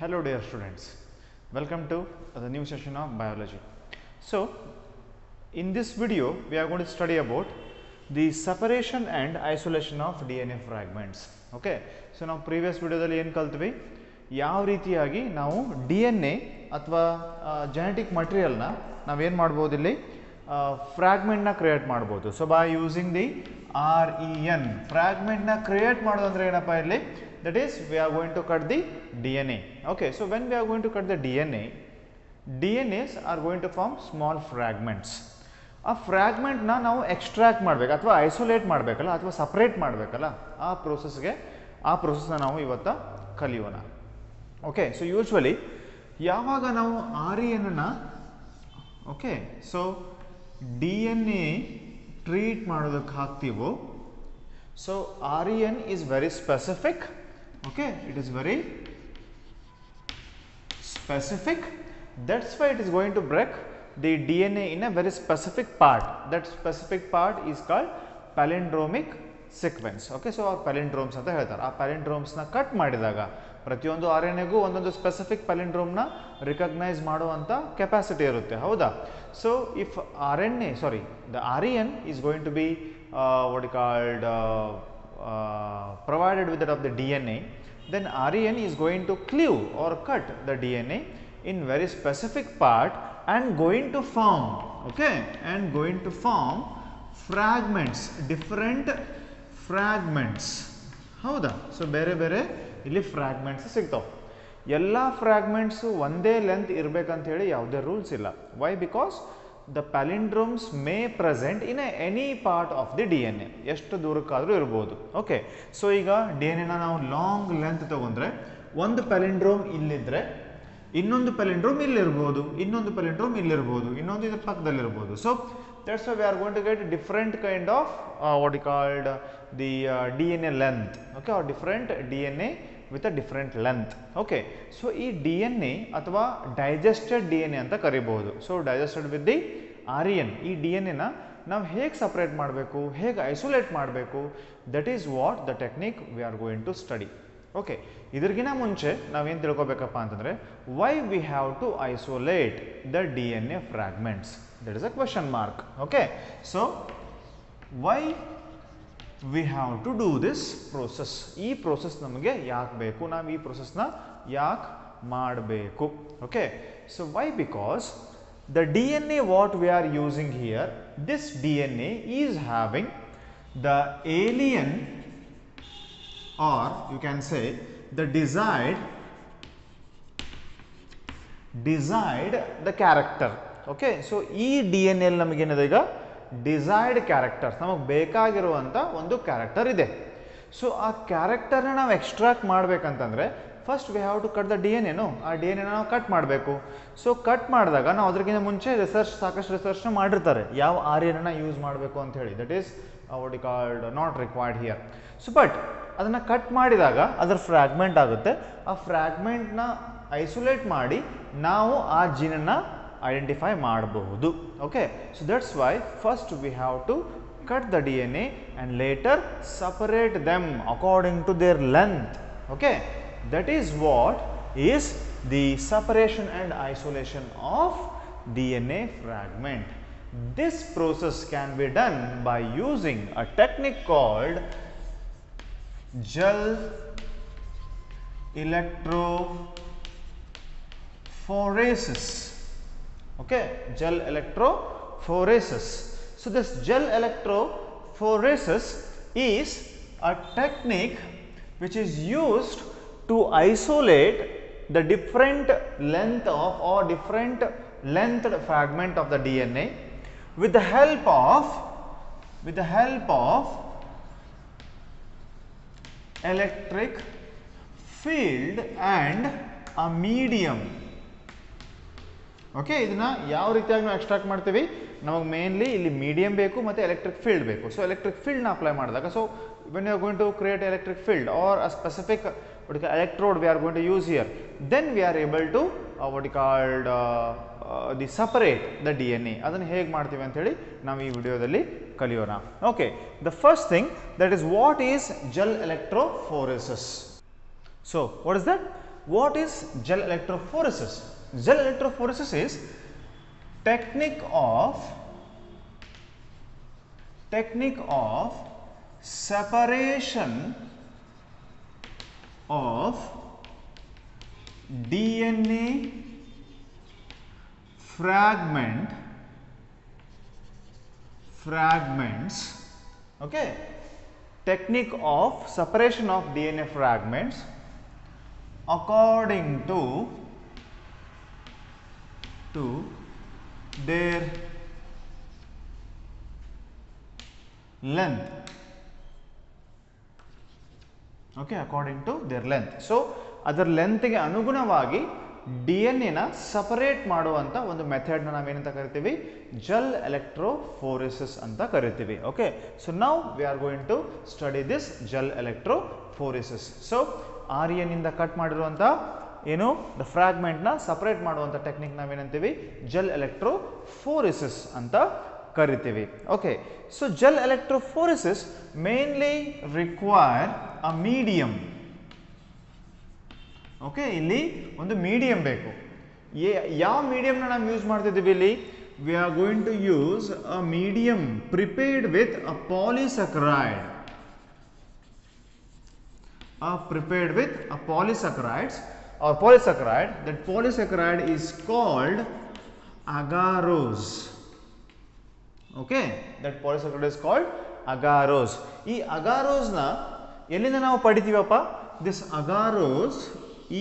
Hello dear students, welcome to the new session of biology. So in this video we are going to study about the separation and isolation of DNA fragments. Okay, so ನಾವು previous ವಿಡಿಯೋದಲ್ಲಿ ಏನು ಕಲ್ತ್ವಿ, ಯಾವ ರೀತಿಯಾಗಿ ನಾವು DNA ಅಥವಾ genetic ಮಟೀರಿಯಲ್ನ ನಾವೇನು ಮಾಡ್ಬೋದು, ಇಲ್ಲಿ ಫ್ರಾಗ್ಮೆಂಟ್ನ ಕ್ರಿಯೇಟ್ ಮಾಡ್ಬೋದು. So by using the REN ಫ್ರಾಗ್ಮೆಂಟ್ನ ಕ್ರಿಯೇಟ್ ಮಾಡೋದಂದ್ರೆ ಏನಪ್ಪ ಇಲ್ಲಿ, that is we are going to cut the DNA. Okay, so when we are going to cut the DNAs are going to form small fragments. ಆ ಫ್ರಾಗ್ಮೆಂಟ್ನ ನಾವು extract ಮಾಡಬೇಕು ಅಥವಾ isolate ಮಾಡಬೇಕಲ್ಲ ಅಥವಾ ಸಪ್ರೇಟ್ ಮಾಡಬೇಕಲ್ಲ, ಆ ಪ್ರೋಸೆಸ್ನ ನಾವು ಇವತ್ತು ಕಲಿಯೋಣ. ಓಕೆ, ಸೊ ಯೂಶ್ವಲಿ ಯಾವಾಗ ನಾವು RENನ ಓಕೆ ಸೊ DNA ಟ್ರೀಟ್ ಮಾಡೋದಕ್ಕೆ ಹಾಕ್ತೀವೋ, so REN is very specific. Okay, it is very specific. That's why it is going to break the DNA in a very specific part. That specific part is called palindromic sequence. Okay, so our palindromes anta ಹೇಳ್ತಾರೆ. ಆ palindromes ನ cut ಮಾಡಿದಾಗ ಪ್ರತಿಯೊಂದು RNA ಗೂ ಒಂದೊಂದು specific palindrome ನ recognise ಮಾಡುವಂತ capacity ಇರುತ್ತೆ, ಹೌದಾ? So if the REN is going to be what you called provided with that of the DNA, then REN is going to cleave or cut the DNA in very specific part and going to form, okay, and going to form fragments, different fragments, ಹೌದಾ? So ಬೇರೆ ಬೇರೆ ಇಲ್ಲಿ fragments ಸಿಗ್ತಾವೆ. ಎಲ್ಲ fragments ಒಂದೇ length ಇರಬೇಕಂತ ಹೇಳಿ ಯಾವುದೇ ರೂಲ್ಸ್ ಇಲ್ಲ. Why? Because the palindromes may present in any part of the DNA, ಎಷ್ಟು ದೂರಕ್ಕಾದರೂ ಇರ್ಬೋದು. ಓಕೆ, ಸೊ ಈಗ DNA ನಾವು ಲಾಂಗ್ ಲೆಂತ್ ತಗೊಂಡ್ರೆ ಒಂದು ಪ್ಯಾಲಿಂಡ್ರೋಮ್ ಇಲ್ಲಿದ್ರೆ ಇನ್ನೊಂದು ಪ್ಯಾಲಿಂಡ್ರೋಮ್ ಇಲ್ಲಿರ್ಬೋದು, ಇನ್ನೊಂದು ಪ್ಯಾಲಿಂಡ್ರೋಮ್ ಇಲ್ಲಿರ್ಬೋದು, ಇನ್ನೊಂದು ಇದ್ರ ಪಕ್ಕದಲ್ಲಿರ್ಬೋದು. So that's why we are going to get different kind of what you called the DNA length, okay, or different DNA with a different length. Okay, so ಈ DNA ಅಥವಾ ಡೈಜೆಸ್ಟೆಡ್ DNA ಅಂತ ಕರಿಬಹುದು. So digested with the REN ಈ DNA ನ ನಾವು ಹೇಗೆ separate ಮಾಡಬೇಕು, ಹೇಗೆ ಐಸೋಲೇಟ್ ಮಾಡಬೇಕು, that is what the technique we are going to study. Okay, ಇದರಿಗಿನ ಮುಂಚೆ ನಾವೇನು ತಿಳ್ಕೊಬೇಕಪ್ಪ ಅಂತಂದರೆ, why we have to isolate the DNA fragments, that is a question mark. Okay, so why we have to do this process. ಈ process ನಮಗೆ ಯಾಕೆ ಬೇಕು, ನಾವು ಈ ಪ್ರೋಸೆಸ್ನ ಯಾಕೆ ಮಾಡಬೇಕು? Okay, so why? Because the DNA what we are using here, this DNA is having the alien, or you can say the desired the character. Okay, so ಈ DNA ನಮಗೆ ಏನಿದೆ ಈಗ ಡಿಸೈರ್ಡ್ ಕ್ಯಾರೆಕ್ಟರ್ಸ್, ನಮಗೆ ಬೇಕಾಗಿರುವಂಥ ಒಂದು ಕ್ಯಾರೆಕ್ಟರ್ ಇದೆ. So ಆ ಕ್ಯಾರೆಕ್ಟರ್ನ ನಾವು ಎಕ್ಸ್ಟ್ರಾಕ್ಟ್ ಮಾಡಬೇಕಂತಂದರೆ first we have to cut the DNA. ಆ DNA ನಾವು ಕಟ್ ಮಾಡಬೇಕು. ಸೊ ಕಟ್ ಮಾಡಿದಾಗ ನಾವು ಅದಕ್ಕಿಂತ ಮುಂಚೆ ಸಾಕಷ್ಟು ರಿಸರ್ಚ್ನ ಮಾಡಿರ್ತಾರೆ ಯಾವ RNA ಯೂಸ್ ಮಾಡಬೇಕು ಅಂತ ಹೇಳಿ. That is what you called not required here. So but ಅದನ್ನು ಕಟ್ ಮಾಡಿದಾಗ ಅದರ ಫ್ರಾಗ್ಮೆಂಟ್ ಆಗುತ್ತೆ. ಆ ಫ್ರಾಗ್ಮೆಂಟ್ನ ಐಸೋಲೇಟ್ ಮಾಡಿ ನಾವು ಆ ಜೀನನ್ನು ಐಡೆಂಟಿಫೈ ಮಾಡಬಹುದು. Okay, so that's why first we have to cut the DNA and later separate them according to their length. Okay, that is what is the separation and isolation of DNA fragment. This process can be done by using a technique called gel electrophoresis. Okay, gel electrophoresis. So this gel electrophoresis is a technique which is used to isolate the different length of or different lengthed fragment of the DNA with the help of electric field and a medium. Okay, ಇದನ್ನು ಯಾವ ರೀತಿಯಾಗಿ ನಾವು extract ಮಾಡ್ತೀವಿ, ನಮಗೆ mainly ಇಲ್ಲಿ medium ಬೇಕು ಮತ್ತು electric field ಬೇಕು. ಸೊ ಎಲೆಕ್ಟ್ರಿಕ್ ಫೀಲ್ಡ್ನ ಅಪ್ಲೈ ಮಾಡಿದಾಗ, so when you are going to create electric field or a specific electrode we are going to use here, then we are able to what you called the separate the DNA. ಅದನ್ನು ಹೇಗೆ ಮಾಡ್ತೀವಿ ಅಂತೇಳಿ ನಾವು ಈ ವಿಡಿಯೋದಲ್ಲಿ ಕಲಿಯೋಣ. Okay, the first thing, that is what is gel electrophoresis. So what is that? What is gel electrophoresis? Gel electrophoresis is technique of separation of DNA fragments, okay, technique of separation of DNA fragments according to their length, okay, according to their length. So ಅದರ ಲೆಂತ್ಗೆ ಅನುಗುಣವಾಗಿ DNA ನ separate ಮಾಡುವಂತ ಒಂದು method ನ ನಾವೇನಂತ ಕರಿತೀವಿ, gel electrophoresis ಅಂತ ಕರಿತೀವಿ. Okay, so now we are going to study this gel electrophoresis. So RN ಇಂದ ಕಟ್ ಮಾಡಿರುವಂತ ಏನು ದ ಫ್ರಾಗ್ಮೆಂಟ್ ನ ಸಪರೇಟ್ ಮಾಡುವಂತ ಟೆಕ್ನಿಕ್ ನಾವೇನಂತೀವಿ, ಜೆಲ್ ಎಲೆಕ್ಟ್ರೋಫೋರೆಸಿಸ್ ಅಂತ ಕರಿತೀವಿ. Okay, so gel electrophoresis mainly require a medium. Okay, ಇಲ್ಲಿ ಒಂದು ಮೀಡಿಯಂ ಬೇಕು. ಯಾವ ಮೀಡಿಯಂನ ನಾವು ಯೂಸ್ ಮಾಡ್ತಿದ್ದೀವಿ ಇಲ್ಲಿ? We are going to use a medium prepared with a polysaccharide. Prepared with a polysaccharides or polysaccharide. That polysaccharide is called agarose. Okay, that polysaccharide is called agarose. ಈ agarose ನ ಎಲ್ಲಿಂದ ನಾವು ಪಡಿತೀವಪ್ಪ? This agarose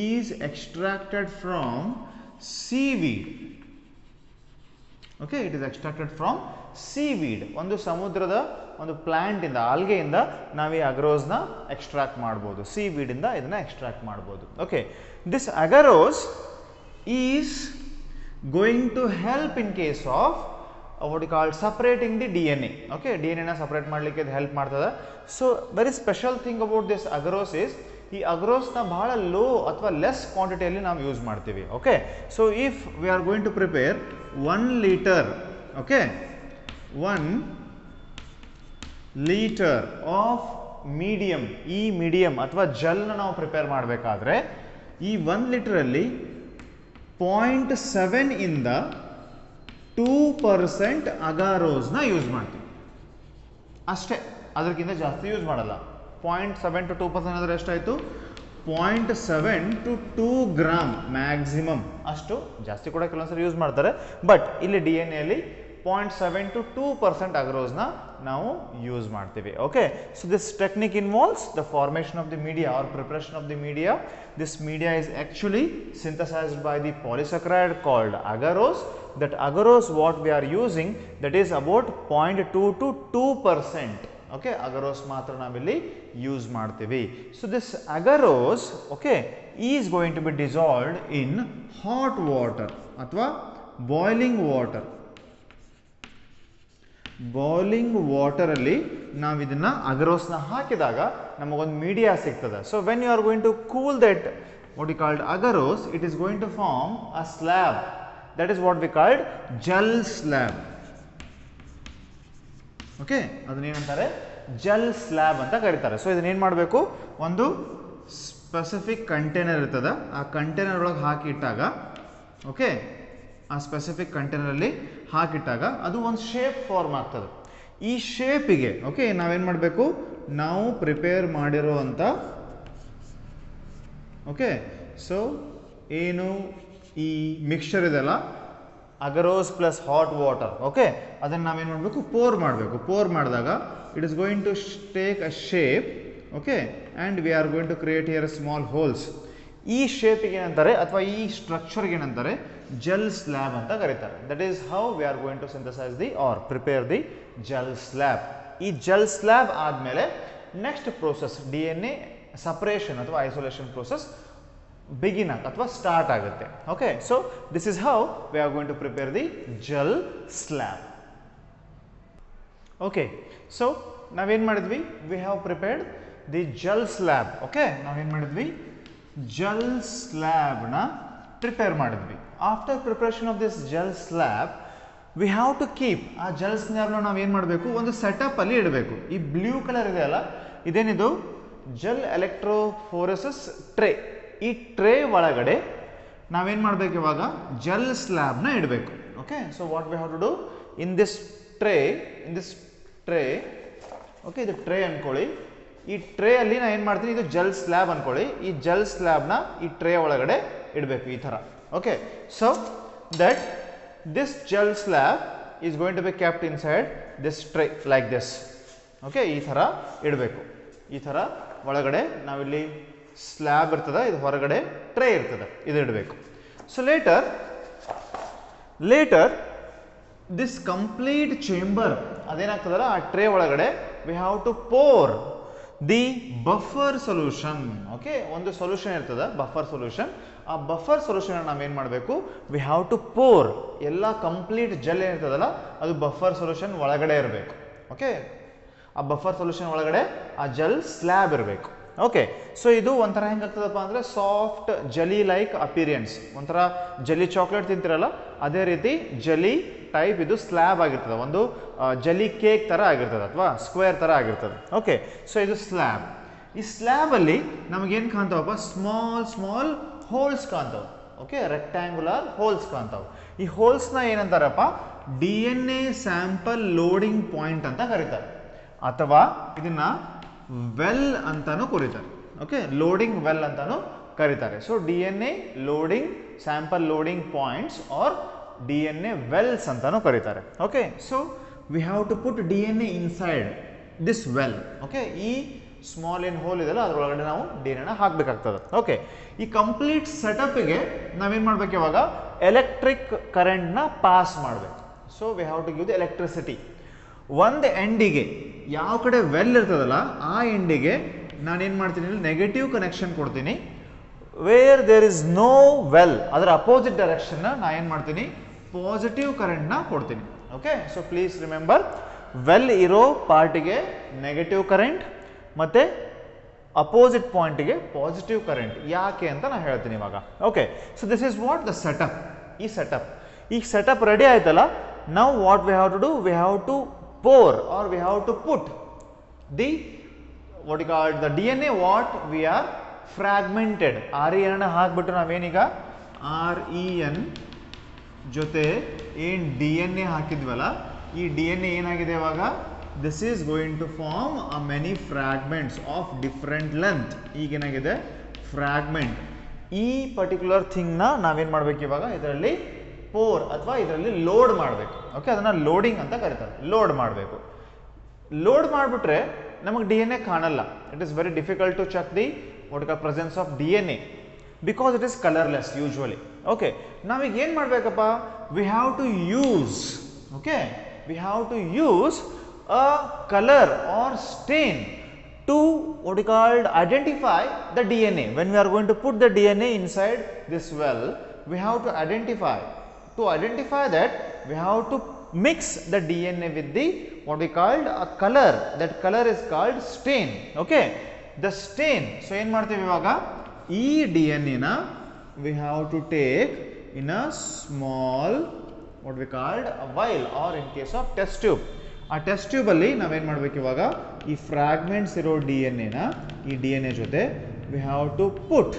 is extracted from seaweed. Okay, it is extracted from seaweed. ಒಂದು ಸಮುದ್ರದ ಒಂದು plant ಇಂದ, ಆಲ್ಗೆಯಿಂದ ನಾವು ಈ ಅಗರೋಸ್ ನ ಎಕ್ಸ್ಟ್ರಾಕ್ಟ್ ಮಾಡಬಹುದು. ಸೀವೀಡ್ ಇಂದ ಇದನ್ನ ಎಕ್ಸ್ಟ್ರಾಕ್ಟ್ ಮಾಡಬಹುದು. Okay, this agarose is going to help in case of what you call separating the DNA. Okay, DNA ನ ಸಪರೇಟ್ ಮಾಡಲಿಕ್ಕೆ ಇದು ಹೆಲ್ಪ್ ಮಾಡ್ತದೆ. So very special thing about this agarose is, ಈ agarose ನ ಬಹಳ ಲೋ ಅಥವಾ less ಕ್ವಾಂಟಿಟಿಯಲ್ಲಿ ನಾವು ಯೂಸ್ ಮಾಡ್ತೀವಿ. Okay, so if we are going to prepare 1 litre, okay, 1 litre of medium, ಈ ಮೀಡಿಯಂ ಅಥವಾ ಜೆಲ್ ನಾವು ಪ್ರಿಪೇರ್ ಮಾಡಬೇಕಾದ್ರೆ ಈ 1 ಲೀಟರ್ ಅಲ್ಲಿ 0.7 ಇಂದ 2% ಅಗಾರೋಸ್ ನ ಯೂಸ್ ಮಾಡ್ತೀವಿ ಅಷ್ಟೇ, ಅದಕ್ಕಿಂತ ಜಾಸ್ತಿ ಯೂಸ್ ಮಾಡಲ್ಲ. 0.7 to 2% ಅಂದ್ರೆ ಎಷ್ಟಾಯ್ತು? 0.7 to 2 ಗ್ರಾಮ್ ಮ್ಯಾಕ್ಸಿಮಮ್. ಅಷ್ಟು ಜಾಸ್ತಿ ಕೂಡ ಕೆಲವೊಂದ್ಸರಿ ಯೂಸ್ ಮಾಡ್ತಾರೆ, ಬಟ್ ಇಲ್ಲಿ DNA ಅಲ್ಲಿ 0.7 to 2% agarose ನ ನಾವು ಯೂಸ್ ಮಾಡ್ತೀವಿ. Okay, so this technique involves the formation of the media or preparation of the media. This media is actually synthesized by the polysaccharide called agarose. That agarose what we are using, that is about 0.2 to 2%. Okay, agarose ಮಾತ್ರ ನಾವಿಲ್ಲಿ use ಮಾಡ್ತೀವಿ. So this agarose, okay, is going to be dissolved in hot water ಅಥವಾ boiling water. Boiling water ಅಲ್ಲಿ ನಾವು ಇದನ್ನ ಅಗರೋಸ್ನ ಹಾಕಿದಾಗ ನಮಗೊಂದು ಮೀಡಿಯಾ ಸಿಗ್ತದೆ. So when you are going to cool that what you called agarose, it is going to form a slab. That is what we called gel slab. Okay, ಅದನ್ನೇನಂತಾರೆ? Gel slab ಅಂತ ಕರೀತಾರೆ. ಸೊ ಇದನ್ನೇನು ಮಾಡಬೇಕು? ಒಂದು specific container ಇರ್ತದೆ, ಆ container ಒಳಗೆ ಹಾಕಿಟ್ಟಾಗ, okay, ಆ ಸ್ಪೆಸಿಫಿಕ್ ಕಂಟೈನರ್ ಅಲ್ಲಿ ಹಾಕಿಟ್ಟಾಗ ಅದು ಒಂದು ಶೇಪ್ ಫಾರ್ಮ್ ಆಗ್ತದೆ. ಈ ಶೇಪಿಗೆ, ಓಕೆ, ನಾವೇನು ಮಾಡಬೇಕು? ನಾವು ಪ್ರಿಪೇರ್ ಮಾಡಿರುವಂಥ, ಓಕೆ, ಸೊ ಏನು ಈ ಮಿಕ್ಸ್ಚರ್ ಇದೆಲ್ಲ agarose plus hot water, okay, ಅದನ್ನು ನಾವೇನು ಮಾಡಬೇಕು? ಪೋರ್ ಮಾಡಬೇಕು. ಪೋರ್ ಮಾಡಿದಾಗ it is going to take a shape, okay, and we are going to create here small holes. ಈ ಶೇಪಿಗೆ ಏನಂತಾರೆ ಅಥವಾ ಈ ಸ್ಟ್ರಕ್ಚರ್ಗೆ ಏನಂತಾರೆ? ಜೆಲ್ ಸ್ಲ್ಯಾಬ್ ಅಂತ ಕರೀತಾರೆ. That is how we are going to synthesise the or prepare the gel slab. ಈ gel slab ಆದಮೇಲೆ ನೆಕ್ಸ್ಟ್ ಪ್ರೋಸೆಸ್ DNA ಸಪರೇಷನ್ ಅಥವಾ ಐಸೋಲೇಷನ್ ಪ್ರೋಸೆಸ್ ಬಿಗಿನ್ ಅಥವಾ ಸ್ಟಾರ್ಟ್ ಆಗುತ್ತೆ. Okay, so this is how we are going to prepare the gel slab. Okay, so ನಾವೇನು ಮಾಡಿದ್ವಿ? We have prepared the gel slab. Okay, ನಾವೇನು ಮಾಡಿದ್ವಿ? Gel ಸ್ಲ್ಯಾಬ್ನ prepare ಮಾಡಿದ್ವಿ. After preparation of this gel slab V have to keep ಆ gel ಸ್ಲ್ಯಾಬ್ನ ನಾವೇನು ಮಾಡಬೇಕು? ಒಂದು ಸೆಟಪ್ ಅಲ್ಲಿ ಇಡಬೇಕು. ಈ ಬ್ಲೂ ಕಲರ್ ಇದೆ ಅಲ್ಲ, ಇದೇನಿದು? Gel electrophoresis tray. ಈ ಟ್ರೇ ಒಳಗಡೆ ನಾವೇನು ಮಾಡಬೇಕು ಇವಾಗ ಜೆಲ್ ಸ್ಲ್ಯಾಬ್ನ ಇಡಬೇಕು. Okay, so what we have to do in this tray, okay ಇದು ಟ್ರೇ ಅನ್ಕೊಳ್ಳಿ. ಈ ಟ್ರೇ ಅಲ್ಲಿ ನಾನು ಏನು ಮಾಡ್ತೀನಿ, ಇದು ಜೆಲ್ ಸ್ಲ್ಯಾಬ್ ಅನ್ಕೊಳ್ಳಿ. ಈ ಜೆಲ್ ಸ್ಲ್ಯಾಬ್ನ ಈ ಟ್ರೇ ಒಳಗಡೆ ಇಡಬೇಕು ಈ ಥರ. Okay, so that this gel slab is going to be kept inside this tray like this. Okay, ಈ ಥರ ಇಡಬೇಕು. ಈ ಥರ ಒಳಗಡೆ ನಾವಿಲ್ಲಿ ಸ್ಲ್ಯಾಬ್ ಇರ್ತದೆ, ಇದು ಹೊರಗಡೆ ಟ್ರೇ ಇರ್ತದೆ, ಇದು ಇಡಬೇಕು. So later this complete chamber ಅದೇನಾಗ್ತದಲ್ಲ ಆ ಟ್ರೇ ಒಳಗಡೆ we have to pour the buffer solution. Okay, ಒಂದು ಸೊಲ್ಯೂಷನ್ ಇರ್ತದೆ ಬಫರ್ ಸೊಲ್ಯೂಷನ್. ಆ ಬಫರ್ ಸೊಲ್ಯೂಷನ್ ನಾವೇನು ಮಾಡಬೇಕು, ವಿ ಹ್ಯಾವ್ ಟು ಪೋರ್. ಎಲ್ಲ ಕಂಪ್ಲೀಟ್ ಜೆಲ್ ಏನಿರ್ತದಲ್ಲ ಅದು ಬಫರ್ ಸೊಲ್ಯೂಷನ್ ಒಳಗಡೆ ಇರಬೇಕು. ಓಕೆ, ಆ ಬಫರ್ ಸೊಲ್ಯೂಷನ್ ಒಳಗಡೆ ಆ ಜೆಲ್ ಸ್ಲ್ಯಾಬ್ ಇರಬೇಕು. ಓಕೆ, ಸೊ ಇದು ಒಂಥರ ಹೆಂಗಾಗ್ತದಪ್ಪ ಅಂದರೆ ಸಾಫ್ಟ್ ಜೆಲಿ ಲೈಕ್ ಅಪಿರಿಯನ್ಸ್. ಒಂಥರ ಜೆಲಿ ಚಾಕ್ಲೇಟ್ ತಿಂತಿರಲ್ಲ ಅದೇ ರೀತಿ ಜೆಲಿ ಟೈಪ್ ಇದು ಸ್ಲ್ಯಾಬ್ ಆಗಿರ್ತದೆ, ಒಂದು ಜೆಲಿ ಕೇಕ್ ಥರ ಆಗಿರ್ತದೆ ಅಥವಾ ಸ್ಕ್ವೇರ್ ಥರ ಆಗಿರ್ತದೆ. ಓಕೆ, ಸೊ ಇದು ಸ್ಲ್ಯಾಬ್. ಈ ಸ್ಲ್ಯಾಬಲ್ಲಿ ನಮಗೇನು ಕಾಣ್ತಾವಪ್ಪ, ಸ್ಮಾಲ್ ಹೋಲ್ಸ್ ಕಾಣ್ತಾವೆ. ಓಕೆ, ರೆಕ್ಟ್ಯಾಂಗ್ಯುಲರ್ ಹೋಲ್ಸ್ ಕಾಣ್ತಾವೆ. ಈ ಹೋಲ್ಸ್ನ ಏನಂತಾರಪ್ಪ, DNA ಸ್ಯಾಂಪಲ್ ಲೋಡಿಂಗ್ ಪಾಯಿಂಟ್ ಅಂತ ಕರೀತಾರೆ, ಅಥವಾ ಇದನ್ನ ವೆಲ್ ಅಂತಾನು ಕರೀತಾರೆ. ಓಕೆ, ಲೋಡಿಂಗ್ ವೆಲ್ ಅಂತಾನು ಕರೀತಾರೆ. So DNA loading sample loading points or DNA wells ಅಂತಾನು ಕರೀತಾರೆ. Okay, so we have to put DNA inside this well. Okay, ಈ ಸ್ಮಾಲ್ ಏನ್ ಹೋಲ್ ಇದೆಲ್ಲ ಅದರೊಳಗಡೆ ನಾವು DNA ಹಾಕಬೇಕಾಗ್ತದೆ. ಓಕೆ, ಈ ಕಂಪ್ಲೀಟ್ ಸೆಟಪ್ಗೆ ನಾವೇನು ಮಾಡಬೇಕು, ಇವಾಗ ಎಲೆಕ್ಟ್ರಿಕ್ ಕರೆಂಟ್ನ ಪಾಸ್ ಮಾಡಬೇಕು. So we have to give the electricity. ಒಂದು ಎಂಡಿಗೆ ಯಾವ ಕಡೆ ವೆಲ್ ಇರ್ತದಲ್ಲ ಆ ಎಂಡಿಗೆ ನಾನೇನು ಮಾಡ್ತೀನಿ, ನೆಗೆಟಿವ್ ಕನೆಕ್ಷನ್ ಕೊಡ್ತೀನಿ. Where there is no well ಅದರ ಅಪೋಸಿಟ್ ಡೈರೆಕ್ಷನ್ ನಾ ಏನು ಮಾಡ್ತೀನಿ, ಪಾಸಿಟಿವ್ ಕರೆಂಟ್ನ ಕೊಡ್ತೀನಿ. Okay, so please remember, well ಇರೋ ಪಾರ್ಟಿಗೆ ನೆಗೆಟಿವ್ ಕರೆಂಟ್ ಮತ್ತು ಅಪೋಸಿಟ್ ಪಾಯಿಂಟಿಗೆ ಪಾಸಿಟಿವ್ ಕರೆಂಟ್. ಯಾಕೆ ಅಂತ ನಾನು ಹೇಳ್ತೀನಿ ಇವಾಗ. Okay, so this is what the setup. ಈ ಸೆಟಪ್ ರೆಡಿ ಆಯ್ತಲ್ಲ, ನಾವು what we have to do, we have to pour or we have to put the what you call the DNA what we are fragmented. REN ಹಾಕ್ಬಿಟ್ಟು ನಾವೇನೀಗ REN ಜೊತೆ ಏನು DNA ಹಾಕಿದ್ವಲ್ಲ ಈ DNA ಏನಾಗಿದೆ ಇವಾಗ, this is going to form a many fragments of different length. ಈಗೇನಾಗಿದೆ ಫ್ರಾಗ್ಮೆಂಟ್. ಈ particular ಥಿಂಗ್ನ ನಾವೇನು ಮಾಡಬೇಕು ಇವಾಗ, ಇದರಲ್ಲಿ ಪೋರ್ ಅಥವಾ ಇದರಲ್ಲಿ ಲೋಡ್ ಮಾಡಬೇಕು. ಓಕೆ, ಅದನ್ನು ಲೋಡಿಂಗ್ ಅಂತ ಕರೀತಾರೆ. ಲೋಡ್ ಮಾಡಬೇಕು. ಲೋಡ್ ಮಾಡಿಬಿಟ್ರೆ ನಮಗೆ DNA ಕಾಣಲ್ಲ. It is very difficult to check the what is the presence of DNA because it is colourless usually. Okay, ನಾವೀಗ ಏನು ಮಾಡಬೇಕಪ್ಪ, we have to use, okay we have to use a colour or stain to what is called identify the DNA. When we are going to put the DNA inside this well, we have to identify. To identify that, we have to mix the DNA with the what we called a color. That color is called stain. Okay, the stain. So ಏನು ಮಾಡ್ತೀವಿ ಇವಾಗ, ಈ DNA ನ we have to take in a small what we called a vial or in case of test tube. ಆ test tube ಅಲ್ಲಿ ನಾವೇನು ಮಾಡಬೇಕು ಇವಾಗ, ಈ ಫ್ರಾಗ್ಮೆಂಟ್ಸ್ ಇರೋ DNA ನ ಈ DNA ಜೊತೆ we have to put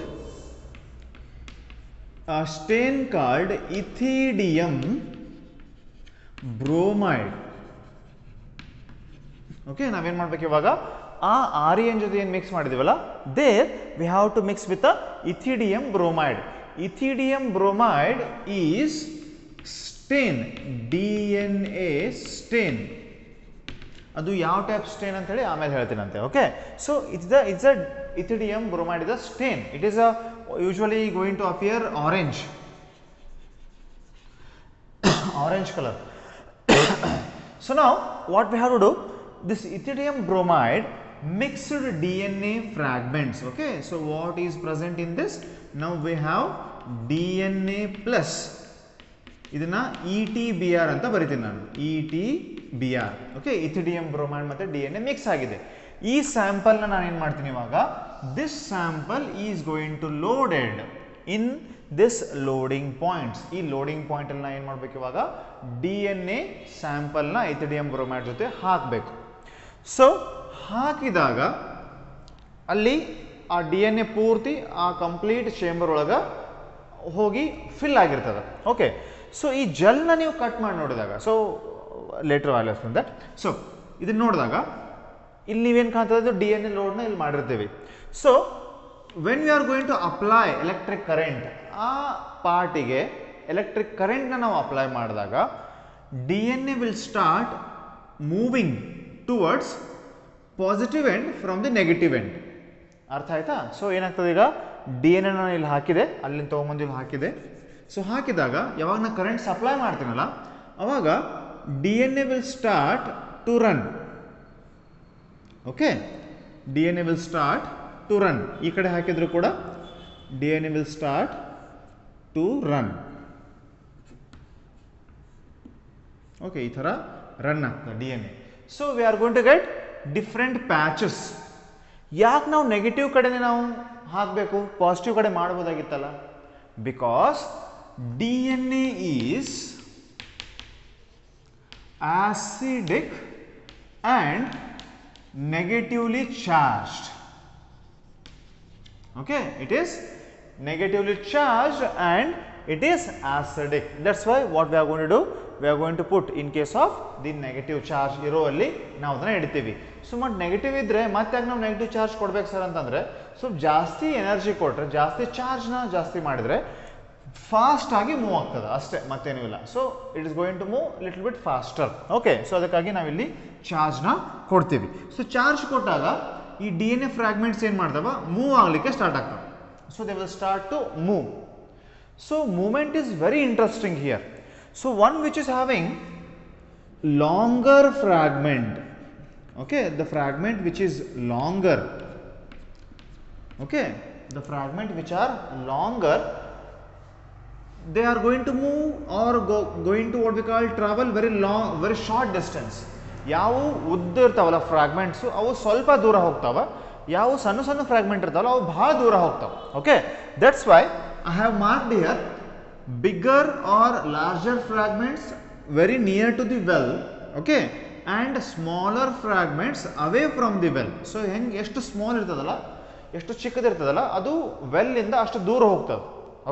a stain called ethidium bromide. Okay, ನಾವೇನು ಮಾಡಬೇಕು ಇವಾಗ, ಆ REN ಜೊತೆ ಏನು ಮಿಕ್ಸ್ ಮಾಡಿದೀವಲ್ಲ there we have to mix with ethidium bromide. ethidium bromide is stain, DNA stain. ಅದು ಯಾವ ಟೈಪ್ ಸ್ಟೇನ್ ಅಂತ ಹೇಳಿ ಆಮೇಲೆ ಹೇಳ್ತೀನಂತೆ. Okay, so it's a ethidium bromide is a stain. It is a usually going to appear orange color. So now what we have to do, this ethidium bromide mixed DNA fragments. Okay, so what is present in this, now we have DNA plus ಇದನ್ನ ETBR ಅಂತ ಬರಿತೀನಿ ನಾನು, ETBR. Okay, ethidium bromide ಮತ್ತೆ DNA mix ಆಗಿದೆ. ಈ ಸ್ಯಾಂಪಲ್ನ ನಾನು ಏನು ಮಾಡ್ತೀನಿ ಇವಾಗ, this sample is going to loaded in this loading points. ಈ ಲೋಡಿಂಗ್ ಪಾಯಿಂಟ್ ಅಲ್ಲಿ ಏನು ಮಾಡಬೇಕು ಇವಾಗ, DNA ಸ್ಯಾಂಪಲ್ನ ethidium bromide ಜೊತೆ ಹಾಕಬೇಕು. ಸೊ ಹಾಕಿದಾಗ ಅಲ್ಲಿ ಆ DNA ಪೂರ್ತಿ ಆ ಕಂಪ್ಲೀಟ್ ಚೇಂಬರ್ ಒಳಗೆ ಹೋಗಿ ಫಿಲ್ ಆಗಿರ್ತದೆ. ಓಕೆ, ಸೊ ಈ ಜೆಲ್ನ ನೀವು ಕಟ್ ಮಾಡಿ ನೋಡಿದಾಗ, so later I will explain that. So ಇದನ್ನ ನೋಡಿದಾಗ ಇಲ್ಲಿ ನೀವೇನು ಕಾಣ್ತದೆ, DNA ಲೋಡ್ನ ಇಲ್ಲಿ ಮಾಡಿರ್ತೀವಿ. So when we are going to apply electric current, ಆ ಪಾರ್ಟಿಗೆ ಎಲೆಕ್ಟ್ರಿಕ್ ಕರೆಂಟ್ನ ನಾವು ಅಪ್ಲೈ ಮಾಡಿದಾಗ DNA will start moving towards positive end from the negative end. ಅರ್ಥ ಆಯ್ತಾ? ಸೊ ಏನಾಗ್ತದೆ, ಈಗ DNA ನಾನು ಇಲ್ಲಿ ಹಾಕಿದೆ, ಅಲ್ಲಿಂದ ತೊಗೊಂಬಂದು ಇಲ್ಲಿ ಹಾಕಿದೆ. ಸೊ ಹಾಕಿದಾಗ ಯಾವಾಗ ನಾನು ಕರೆಂಟ್ ಸಪ್ಲೈ ಮಾಡ್ತೀನಲ್ಲ, ಅವಾಗ DNA will start to run. Okay, DNA will start to run. ಈ ಕಡೆ ಹಾಕಿದ್ರು ಕೂಡ DNA will start to run. Okay, ಈ ಥರ ರನ್ ಆಗ್ತದೆ DNA. So we are going to get different patches. ಯಾಕೆ ನಾವು ನೆಗೆಟಿವ್ ಕಡೆನೇ ನಾವು ಹಾಕಬೇಕು, ಪಾಸಿಟಿವ್ ಕಡೆ ಮಾಡ್ಬೋದಾಗಿತ್ತಲ್ಲ? Because DNA is acidic and negatively charged. Okay, it is negatively charged and it is acidic. That's why what we are going to do, we are going to put in case of the negative charge ಇರೋ ಅಲ್ಲಿ ನಾವು ಅದನ್ನ ಇಡ್ತೀವಿ. So ಮತ್ತು negative ಇದ್ರೆ ಮತ್ತೆ ಯಾಕೆ ನಾವು ನೆಗೆಟಿವ್ ಚಾರ್ಜ್ ಕೊಡ್ಬೇಕು ಸರ್ ಅಂತಂದ್ರೆ, ಸ್ವಲ್ಪ ಜಾಸ್ತಿ ಎನರ್ಜಿ ಕೊಟ್ಟರೆ, ಜಾಸ್ತಿ ಚಾರ್ಜ್ನ ಜಾಸ್ತಿ ಮಾಡಿದರೆ ಫಾಸ್ಟ್ ಆಗಿ ಮೂವ್ ಆಗ್ತದೆ ಅಷ್ಟೇ, ಮತ್ತೇನೂ ಇಲ್ಲ. So it is going to move little bit faster. Okay, so ಅದಕ್ಕಾಗಿ ನಾವಿಲ್ಲಿ ಚಾರ್ಜ್ನ ಕೊಡ್ತೀವಿ. ಸೊ ಚಾರ್ಜ್ ಕೊಟ್ಟಾಗ ಈ DNA ಫ್ರಾಗ್ಮೆಂಟ್ಸ್ ಏನು ಮಾಡ್ತಾವ, ಮೂವ್ ಆಗಲಿಕ್ಕೆ ಸ್ಟಾರ್ಟ್ ಆಗ್ತವೆ. So they will start to move. So movement is very interesting here. So one which is having longer fragment, okay, the fragment which is longer, okay, the fragment which are longer, they are going to move or going to what we call travel very long, very short distance. ಯಾವು ಉದ್ದ ಇರ್ತಾವಲ್ಲ ಫ್ರಾಗ್ಮೆಂಟ್ಸು, ಅವು ಸ್ವಲ್ಪ ದೂರ ಹೋಗ್ತಾವ. ಯಾವ ಸಣ್ಣ ಸಣ್ಣ ಫ್ರಾಗ್ಮೆಂಟ್ ಇರ್ತಾವಲ್ಲ ಅವು ಭಾಳ ದೂರ ಹೋಗ್ತಾವೆ. Okay, that's why I have marked here bigger or larger fragments very near to the well, okay, and smaller fragments away from the well. So ಹೆಂಗೆ ಎಷ್ಟು ಸ್ಮಾಲ್ ಇರ್ತದಲ್ಲ, ಎಷ್ಟು ಚಿಕ್ಕದಿರ್ತದಲ್ಲ, ಅದು ವೆಲ್ ಇಂದ ಅಷ್ಟು ದೂರ ಹೋಗ್ತದೆ.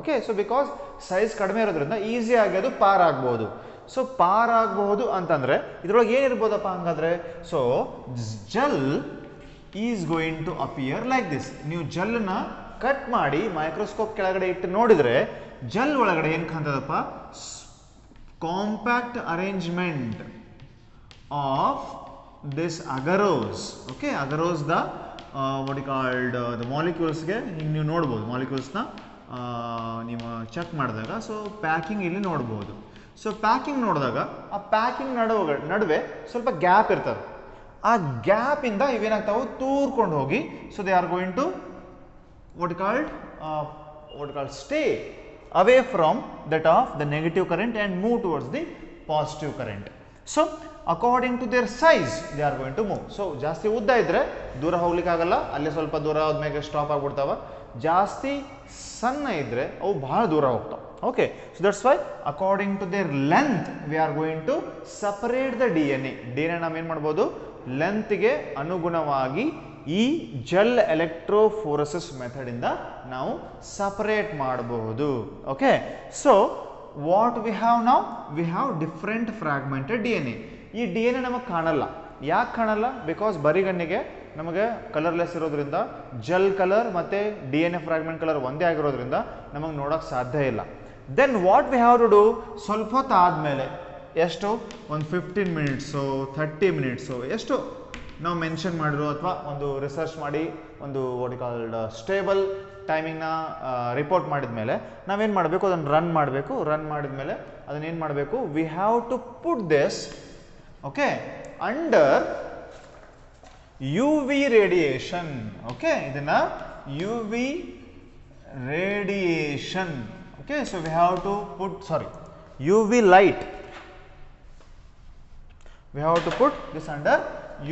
ಓಕೆ, ಸೊ ಬಿಕಾಸ್ ಸೈಜ್ ಕಡಿಮೆ ಇರೋದ್ರಿಂದ ಈಸಿಯಾಗಿ ಅದು ಪಾರ್ ಆಗ್ಬೋದು. ಸೊ ಪಾರ್ ಆಗಬಹುದು ಅಂತಂದ್ರೆ ಇದ್ರೊಳಗೆ ಏನಿರ್ಬೋದಪ್ಪ ಹಂಗಾದ್ರೆ, so gel is going to appear like this. ನೀವು ಜೆಲ್ನ ಕಟ್ ಮಾಡಿ ಮೈಕ್ರೋಸ್ಕೋಪ್ ಕೆಳಗಡೆ ಇಟ್ಟು ನೋಡಿದ್ರೆ ಜೆಲ್ ಒಳಗಡೆ ಏನು ಕಾಣ್ತದಪ್ಪ, compact arrangement of this agarose. Okay, agarose the what you called the molecules ಗೆ ನೀವು ನೋಡಬಹುದು, molecules ನ ನೀವು ಚೆಕ್ ಮಾಡಿದಾಗ ಸೊ ಪ್ಯಾಕಿಂಗ್ ಇಲ್ಲಿ ನೋಡಬಹುದು. ಸೊ ಪ್ಯಾಕಿಂಗ್ ನೋಡಿದಾಗ ಆ ಪ್ಯಾಕಿಂಗ್ ನಡುವೆ ಸ್ವಲ್ಪ ಗ್ಯಾಪ್ ಇರ್ತದೆ. ಆ ಗ್ಯಾಪ್ ಇಂದ ಇವೇನಾಗ್ತಾವೆ, ತೂರ್ಕೊಂಡು ಹೋಗಿ, so they are going to what you called stay away from that of the negative current and move towards the positive current. So according to their size they are going to move. So ಜಾಸ್ತಿ ಉದ್ದ ಇದ್ರೆ ದೂರ ಹೋಗ್ಲಿಕ್ಕೆ ಆಗಲ್ಲ, ಅಲ್ಲಿ ಸ್ವಲ್ಪ ದೂರ ಆದ್ಮೇಲೆ ಸ್ಟಾಪ್ ಆಗ್ಬಿಡ್ತಾವ. ಜಾಸ್ತಿ ಸಣ್ಣ ಇದ್ರೆ ಅವು ಬಹಳ ದೂರ ಹೋಗ್ತಾವೆ. Okay, so that's why according to their length we are going to separate the DNA. DNA ನಾವೇನು ಮಾಡ್ಬೋದು, ಲೆಂತ್ಗೆ ಅನುಗುಣವಾಗಿ ಈ ಜೆಲ್ ಎಲೆಕ್ಟ್ರೋಫೋರೆಸಿಸ್ ಮೆಥಡ್ ಇಂದ ನಾವು ಸಪರೇಟ್ ಮಾಡಬಹುದು. Okay, so what we have now, we have different fragmented DNA. ಈ DNA ನಮಗೆ ಕಾಣಲ್ಲ. ಯಾಕೆ ಕಾಣಲ್ಲ? ಬಿಕಾಸ್ ಬರಿಗಣ್ಣಿಗೆ ನಮಗೆ ಕಲರ್ಲೆಸ್ ಇರೋದ್ರಿಂದ, ಜೆಲ್ ಕಲರ್ ಮತ್ತು DNA ಫ್ರಾಗ್ಮೆಂಟ್ ಕಲರ್ ಒಂದೇ ಆಗಿರೋದ್ರಿಂದ ನಮಗೆ ನೋಡೋಕೆ ಸಾಧ್ಯ ಇಲ್ಲ. Then what we have to do, ಸ್ವಲ್ಪ ಹೊತ್ತು ಆದಮೇಲೆ, ಎಷ್ಟು ಒಂದು 15 ಮಿನಿಟ್ಸು 30 ಮಿನಿಟ್ಸು ಎಷ್ಟು ನಾವು ಮೆನ್ಷನ್ ಮಾಡಿರೋ ಅಥವಾ ಒಂದು ರಿಸರ್ಚ್ ಮಾಡಿ ಒಂದು ವಾಟ್ ಯು ಕಾಲ್ಡ್ ಸ್ಟೇಬಲ್ ಟೈಮಿಂಗ್ನ ರಿಪೋರ್ಟ್ ಮಾಡಿದ ಮೇಲೆ ನಾವೇನು ಮಾಡಬೇಕು, ಅದನ್ನು ರನ್ ಮಾಡಬೇಕು. ರನ್ ಮಾಡಿದ ಮೇಲೆ ಅದನ್ನೇನು ಮಾಡಬೇಕು, we have to put this, okay, under UV radiation. Okay, ಇದನ್ನ UV radiation. Okay, so we have to put UV light. We have to put this under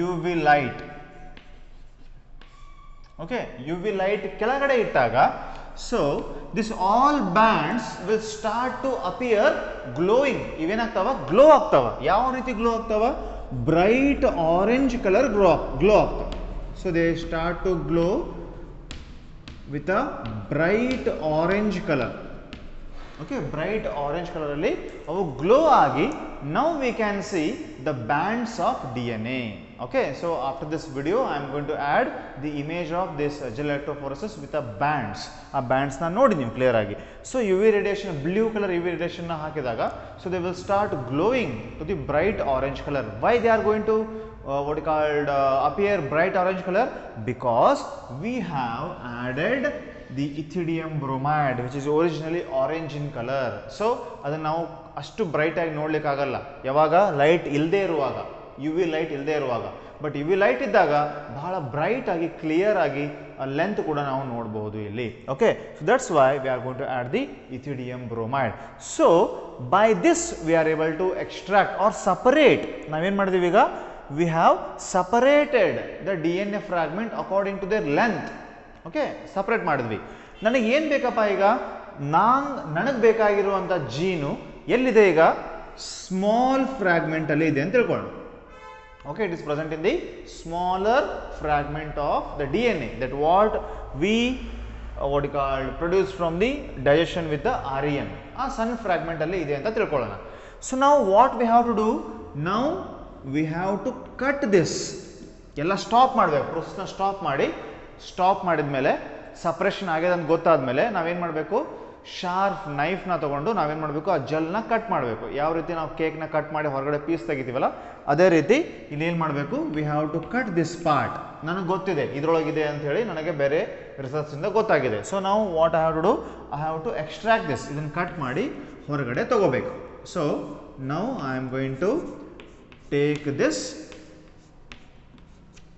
UV light. Okay, UV light ಕೆಳಗಡೆ ಇಟ್ಟಾಗ, so this all bands will start to appear glowing. ಇವೇನಾಗ್ತಾವ, glow ಆಗ್ತಾವ. ಯಾವ ರೀತಿ glow ಆಗ್ತಾವ, bright orange colour glow ಆಗ್ತಾವ. So they start to glow with a bright orange color. Okay, bright orange color alli avu glow agi now we can see the bands of DNA. Okay, so after this video I am going to add the image of this gel electrophoresis with a bands. ಆ bands na ನೋಡಿ ನೀವು clear ಆಗಿ. So UV radiation, blue color UV radiation na ಹಾಕಿದಾಗ so they will start glowing to the bright orange color. Why they are going to what you called appear bright orange color? Because we have added the ethidium bromide which is originally orange in color. So ಅದನ್ನು ನಾವು ಅಷ್ಟು bright ಆಗಿ ನೋಡ್ಲಿಕ್ಕೆ ಆಗಲ್ಲ ಯಾವಾಗ light ಇಲ್ಲದೆ ಇರುವಾಗ, UV light ಇಲ್ಲದೆ ಇರುವಾಗ. ಬಟ್ UV ಲೈಟ್ ಇದ್ದಾಗ ಬಹಳ ಬ್ರೈಟ್ ಆಗಿ ಕ್ಲಿಯರ್ ಆಗಿ ಲೆಂತ್ ಕೂಡ ನಾವು ನೋಡಬಹುದು ಇಲ್ಲಿ. Okay, so that's why we are going to add the ethidium bromide. So by this we are able to extract or separate. ನಾವೇನು ಮಾಡಿದೀವಿ ಈಗ? we have separated the DNA fragment according to their length. Okay, separate ಮಾಡಿದ್ವಿ. ನನಗೆ ಏನು ಬೇಕಪ್ಪ ಈಗ? ನನಗೆ ಬೇಕಾಗಿರುವಂಥ ಜೀನು ಎಲ್ಲಿದೆ ಈಗ? ಸ್ಮಾಲ್ ಫ್ರಾಗ್ಮೆಂಟ್ ಅಲ್ಲಿ ಇದೆ ಅಂತ ತಿಳ್ಕೊಳ್ಳೋಣ. Okay, it is present in the smaller fragment of the DNA that what we what you call produced from the digestion with the REN. ಆ ಸಣ್ಣ ಫ್ರಾಗ್ಮೆಂಟ್ ಅಲ್ಲಿ ಇದೆ ಅಂತ ತಿಳ್ಕೊಳ್ಳೋಣ. ಸೊ ನಾವು what we have to do? ನಾವು we have to cut this. ಎಲ್ಲ stop ಮಾಡಬೇಕು, ಪ್ರೊಸೆಸ್ನ ಸ್ಟಾಪ್ ಮಾಡಿದ್ಮೇಲೆ ಸಪ್ರೇಷನ್ ಆಗಿದೆ ಅಂತ ಗೊತ್ತಾದ್ಮೇಲೆ ನಾವೇನು ಮಾಡಬೇಕು? ಶಾರ್ಪ್ ನೈಫ್ನ ತಗೊಂಡು ನಾವೇನು ಮಾಡಬೇಕು? ಆ ಜೆಲ್ನ ಕಟ್ ಮಾಡಬೇಕು. ಯಾವ ರೀತಿ ನಾವು ಕೇಕ್ನ ಕಟ್ ಮಾಡಿ ಹೊರಗಡೆ ಪೀಸ್ ತೆಗಿತೀವಲ್ಲ ಅದೇ ರೀತಿ ಇಲ್ಲಿ ಏನು ಮಾಡಬೇಕು? We have to cut this part. ನನಗೆ ಗೊತ್ತಿದೆ ಇದರೊಳಗಿದೆ ಅಂತ ಹೇಳಿ, ನನಗೆ ಬೇರೆ ರಿಸರ್ಚಿಂದ ಗೊತ್ತಾಗಿದೆ. ಸೊ ನಾವು what I have to do? I have to extract this. ಇದನ್ನು ಕಟ್ ಮಾಡಿ ಹೊರಗಡೆ ತಗೋಬೇಕು. So now I am going to take this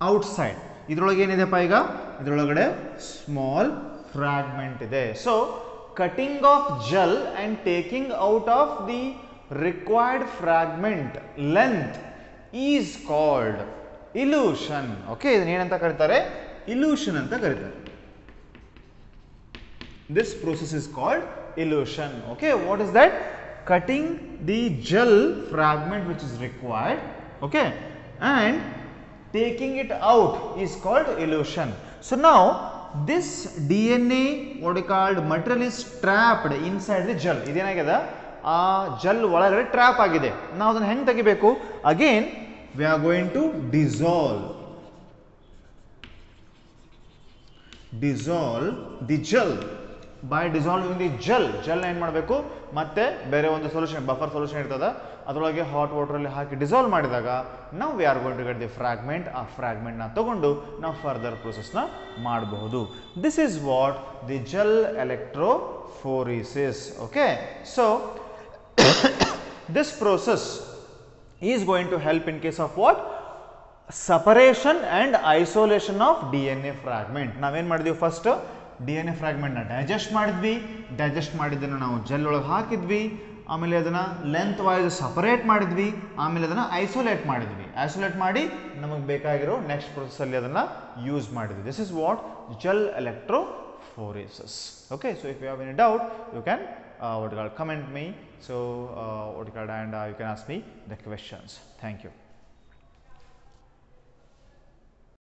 outside. ಇದರೊಳಗೆ ಏನಿದೆಪ್ಪ ಈಗ? ಇದರೊಳಗಡೆ ಸ್ಮಾಲ್ ಫ್ರಾಗ್ಮೆಂಟ್ ಇದೆ. So cutting of gel and taking out of the required fragment length is called elution. Okay, ಇದನ್ನ ಏನಂತ ಕರೀತಾರೆ? ಇಲ್ಯೂಷನ್ ಅಂತ ಕರೀತಾರೆ. This process is called elution. Okay, what is that? Cutting the gel fragment which is required, okay, and taking it out is called elution. So now this DNA what we called material is trapped inside the gel. idenagida ಆ gel ಒಳಗಡೆ trap ಆಗಿದೆ. ನಾವು ಅದನ್ನು ಹೆಂಗೆ ತೆಗಿಬೇಕು? Again we are going to dissolve the gel. By dissolving the gel ಏನು ಮಾಡಬೇಕು? ಮತ್ತೆ ಬೇರೆ ಒಂದು ಸೊಲ್ಯೂಷನ್, ಬಫರ್ ಸೊಲ್ಯೂಷನ್ ಇರ್ತದೆ, ಅದರೊಳಗೆ ಹಾಟ್ ವಾಟರಲ್ಲಿ ಹಾಕಿ ಡಿಸಾಲ್ವ್ ಮಾಡಿದಾಗ ನಾವು we are going to get the fragment. ಆ ಫ್ರಾಗ್ಮೆಂಟ್ನ ತಗೊಂಡು ನಾವು ಫರ್ದರ್ ಪ್ರೊಸೆಸ್ನ ಮಾಡಬಹುದು. This is what the gel electrophoresis. Okay, so this process is going to help in case of what? Separation and isolation of DNA fragment. ನಾವೇನು ಮಾಡಿದ್ವಿ? First DNA ಫ್ರಾಗ್ಮೆಂಟ್ನ digest ಮಾಡಿದ್ವಿ. ಡೈಜೆಸ್ಟ್ ಮಾಡಿದ್ದನ್ನು ನಾವು ಜೆಲ್ ಒಳಗೆ ಹಾಕಿದ್ವಿ. ಆಮೇಲೆ ಅದನ್ನು ಲೆಂತ್ ವೈಸ್ ಸಪರೇಟ್ ಮಾಡಿದ್ವಿ. ಆಮೇಲೆ ಅದನ್ನು ಐಸೋಲೇಟ್ ಮಾಡಿದ್ವಿ. ಐಸೋಲೇಟ್ ಮಾಡಿ ನಮಗೆ ಬೇಕಾಗಿರೋ ನೆಕ್ಸ್ಟ್ ಪ್ರೊಸೆಸ್ಸಲ್ಲಿ ಅದನ್ನು ಯೂಸ್ ಮಾಡಿದ್ವಿ. This is what gel electrophoresis. Okay, so if you have any doubt you can what you call comment me. So what you call and you can ask me the questions. Thank you.